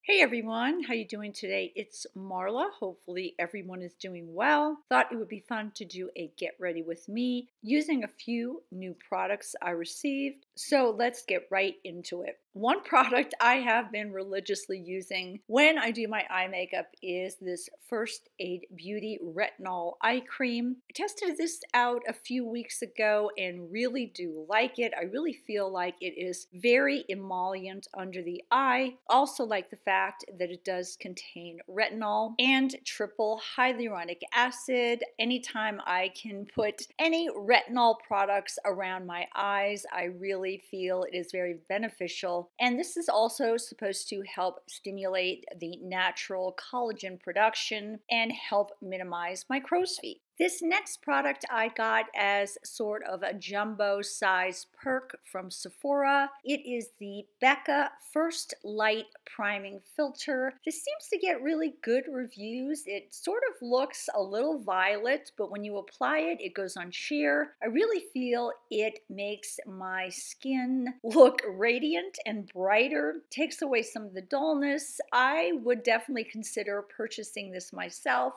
Hey everyone, how you doing today? It's Marla. Hopefully everyone is doing well. Thought it would be fun to do a get ready with me using a few new products I received. So let's get right into it. One product I have been religiously using when I do my eye makeup is this FAB Beauty Retinol Eye Cream. I tested this out a few weeks ago and really do like it. I really feel like it is very emollient under the eye. Also like the fact that it does contain retinol and triple hyaluronic acid. Anytime I can put any retinol products around my eyes, I really feel it is very beneficial. And this is also supposed to help stimulate the natural collagen production and help minimize my crow's feet. This next product I got as sort of a jumbo size perk from Sephora. It is the Becca First Light Priming Filter. This seems to get really good reviews. It sort of looks a little violet, but when you apply it, it goes on sheer. I really feel it makes my skin look radiant and brighter, takes away some of the dullness. I would definitely consider purchasing this myself.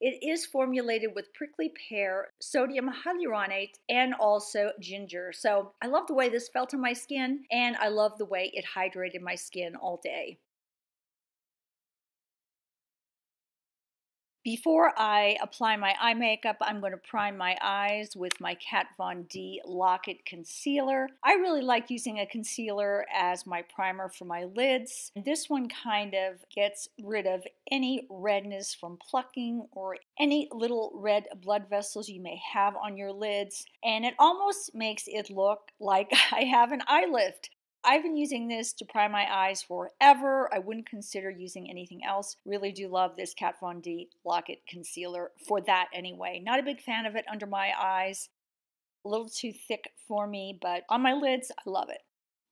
It is formulated with prickly pear, sodium hyaluronate, and also ginger. So I love the way this felt on my skin, and I love the way it hydrated my skin all day. Before I apply my eye makeup, I'm going to prime my eyes with my Kat Von D Lock-It Concealer. I really like using a concealer as my primer for my lids. This one kind of gets rid of any redness from plucking or any little red blood vessels you may have on your lids, and it almost makes it look like I have an eye lift. I've been using this to prime my eyes forever. I wouldn't consider using anything else. Really do love this Kat Von D Lock-It Concealer for that anyway. Not a big fan of it under my eyes. A little too thick for me, but on my lids, I love it.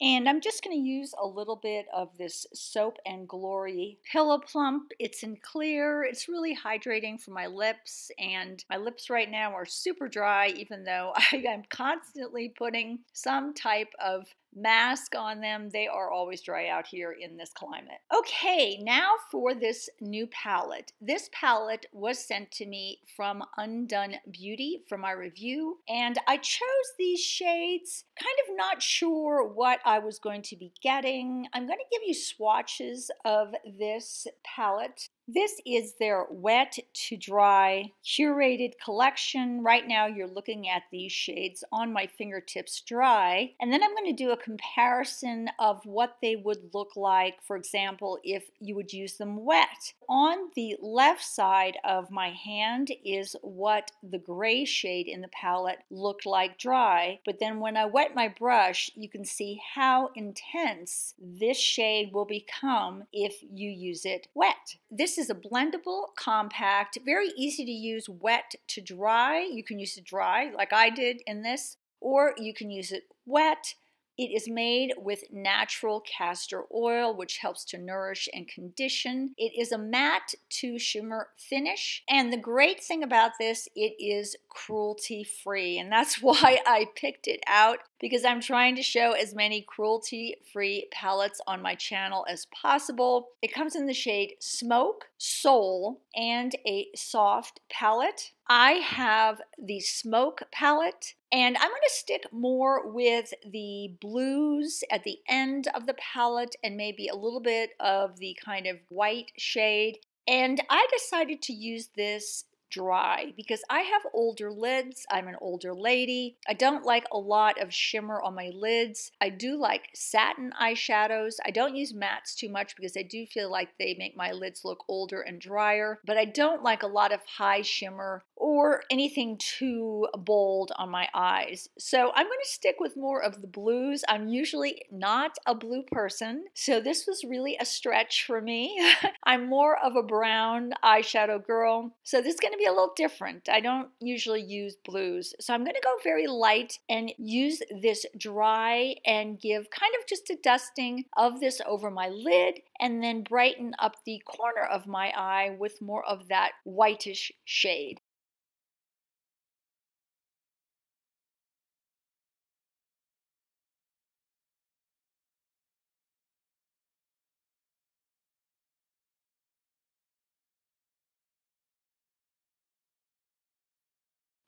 And I'm just going to use a little bit of this Soap and Glory Pillow Plump. It's in clear. It's really hydrating for my lips, and my lips right now are super dry, even though I am constantly putting some type of mask on them. They are always dry out here in this climate. Okay, now for this new palette. This palette was sent to me from UNDONE Beauty for my review, and I chose these shades kind of not sure what I was going to be getting. I'm going to give you swatches of this palette. This is their wet to dry curated collection. Right now you're looking at these shades on my fingertips dry, and then I'm going to do a comparison of what they would look like, for example, if you would use them wet. On the left side of my hand is what the gray shade in the palette looked like dry, but then when I wet my brush, you can see how intense this shade will become if you use it wet. This is a blendable, compact, very easy to use wet to dry. You can use it dry like I did in this, or you can use it wet. It is made with natural castor oil, which helps to nourish and condition. It is a matte to shimmer finish. And the great thing about this, it is cruelty-free. And that's why I picked it out, because I'm trying to show as many cruelty-free palettes on my channel as possible. It comes in the shade Smoke, Soul, and a soft palette. I have the Smoke palette, and I'm going to stick more with the blues at the end of the palette and maybe a little bit of the kind of white shade. And I decided to use this dry because I have older lids. I'm an older lady. I don't like a lot of shimmer on my lids. I do like satin eyeshadows. I don't use mattes too much because I do feel like they make my lids look older and drier, but I don't like a lot of high shimmer or anything too bold on my eyes. So I'm going to stick with more of the blues. I'm usually not a blue person, so this was really a stretch for me. I'm more of a brown eyeshadow girl, so this is going to be a little different. I don't usually use blues, so I'm going to go very light and use this dry and give kind of just a dusting of this over my lid and then brighten up the corner of my eye with more of that whitish shade.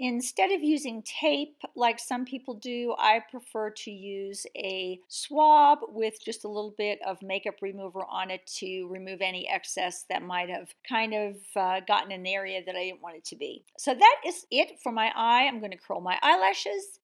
Instead of using tape like some people do, I prefer to use a swab with just a little bit of makeup remover on it to remove any excess that might have kind of gotten in an area that I didn't want it to be. So that is it for my eye. I'm going to curl my eyelashes.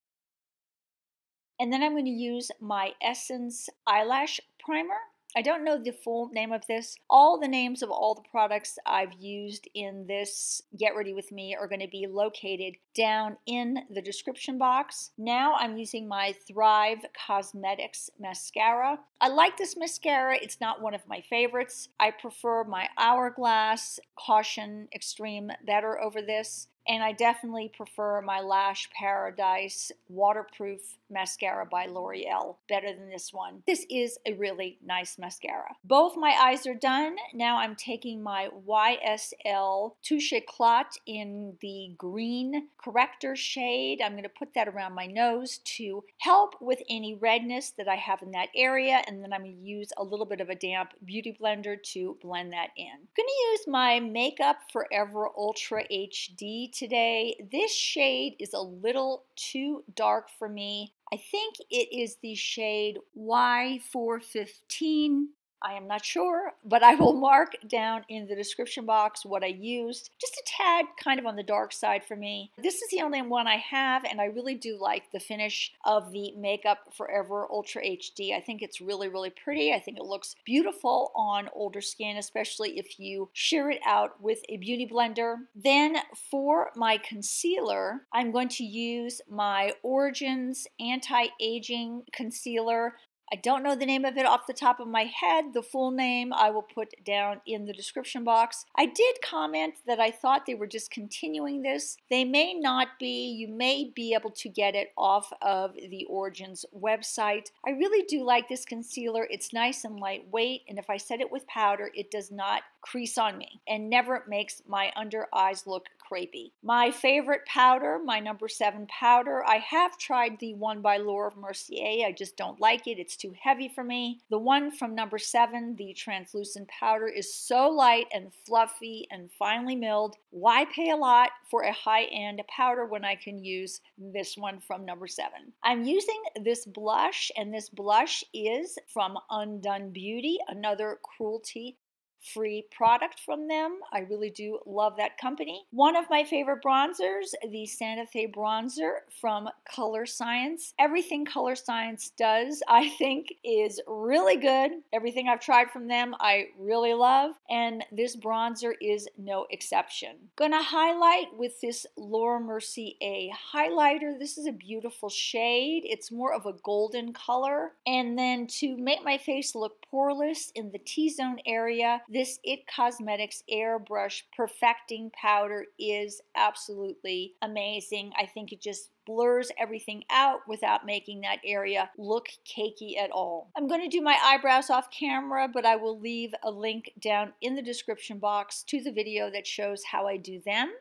And then I'm going to use my Essence Eyelash Primer. I don't know the full name of this. All the names of all the products I've used in this Get Ready With Me are going to be located down in the description box. Now I'm using my Thrive Causemetics mascara. I like this mascara. It's not one of my favorites. I prefer my Hourglass Caution Extreme better over this. And I definitely prefer my Lash Paradise Waterproof Mascara by L'Oreal better than this one. This is a really nice mascara. Both my eyes are done. Now I'm taking my YSL Touche Eclat in the green corrector shade. I'm going to put that around my nose to help with any redness that I have in that area. And then I'm going to use a little bit of a damp beauty blender to blend that in. I'm going to use my Makeup Forever Ultra HD today. This shade is a little too dark for me. I think it is the shade Y415. I am not sure, but I will mark down in the description box what I used. Just a tad kind of on the dark side for me. This is the only one I have, and I really do like the finish of the Makeup Forever Ultra HD. I think it's really, really pretty. I think it looks beautiful on older skin, especially if you shear it out with a beauty blender. Then for my concealer, I'm going to use my Origins Anti-Aging Concealer. I don't know the name of it off the top of my head. The full name I will put down in the description box. I did comment that I thought they were discontinuing this. They may not be. You may be able to get it off of the Origins website. I really do like this concealer. It's nice and lightweight, and if I set it with powder, it does not crease on me and never makes my under eyes look crepey. My favorite powder, my number 7 powder. I have tried the one by Laura Mercier. I just don't like it. It's too heavy for me. The one from number 7, the translucent powder, is so light and fluffy and finely milled. Why pay a lot for a high-end powder when I can use this one from number 7? I'm using this blush, and this blush is from UNDONE Beauty, another cruelty-free product from them. I really do love that company. One of my favorite bronzers, the Santa Fe bronzer from Colorescience. Everything Colorescience does, I think, is really good. Everything I've tried from them, I really love, and this bronzer is no exception. Gonna highlight with this Laura Mercier highlighter. This is a beautiful shade. It's more of a golden color. And then to make my face look poreless in the T-zone area, this IT Cosmetics Airbrush Perfecting Powder is absolutely amazing. I think it just blurs everything out without making that area look cakey at all. I'm going to do my eyebrows off camera, but I will leave a link down in the description box to the video that shows how I do them.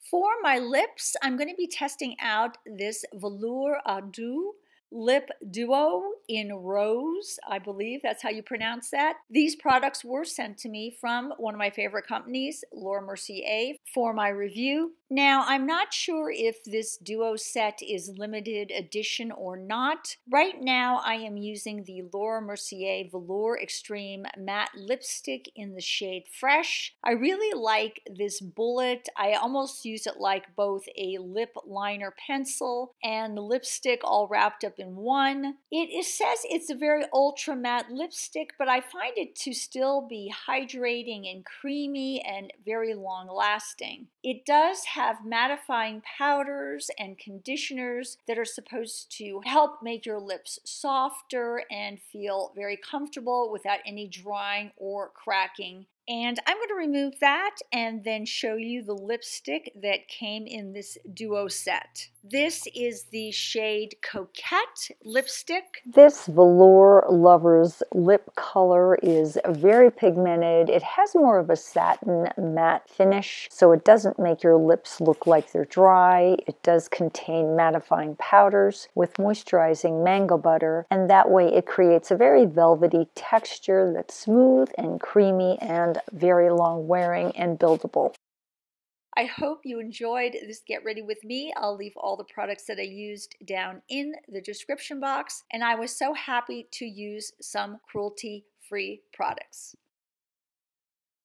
For my lips, I'm going to be testing out this Velour Deux Lip Duo in Rose. I believe that's how you pronounce that. These products were sent to me from one of my favorite companies, Laura Mercier, for my review. Now, I'm not sure if this duo set is limited edition or not. Right now, I am using the Laura Mercier Velour Extreme Matte Lipstick in the shade Fresh. I really like this bullet. I almost use it like both a lip liner pencil and lipstick all wrapped up in one. It says it's a very ultra matte lipstick, but I find it to still be hydrating and creamy and very long lasting. It does have mattifying powders and conditioners that are supposed to help make your lips softer and feel very comfortable without any drying or cracking. And I'm going to remove that and then show you the lipstick that came in this duo set. This is the shade Coquette lipstick. This Velour Lover's lip color is very pigmented. It has more of a satin matte finish, so it doesn't make your lips look like they're dry. It does contain mattifying powders with moisturizing mango butter, and that way it creates a very velvety texture that's smooth and creamy and very long wearing and buildable. I hope you enjoyed this Get Ready With Me. I'll leave all the products that I used down in the description box, and I was so happy to use some cruelty-free products.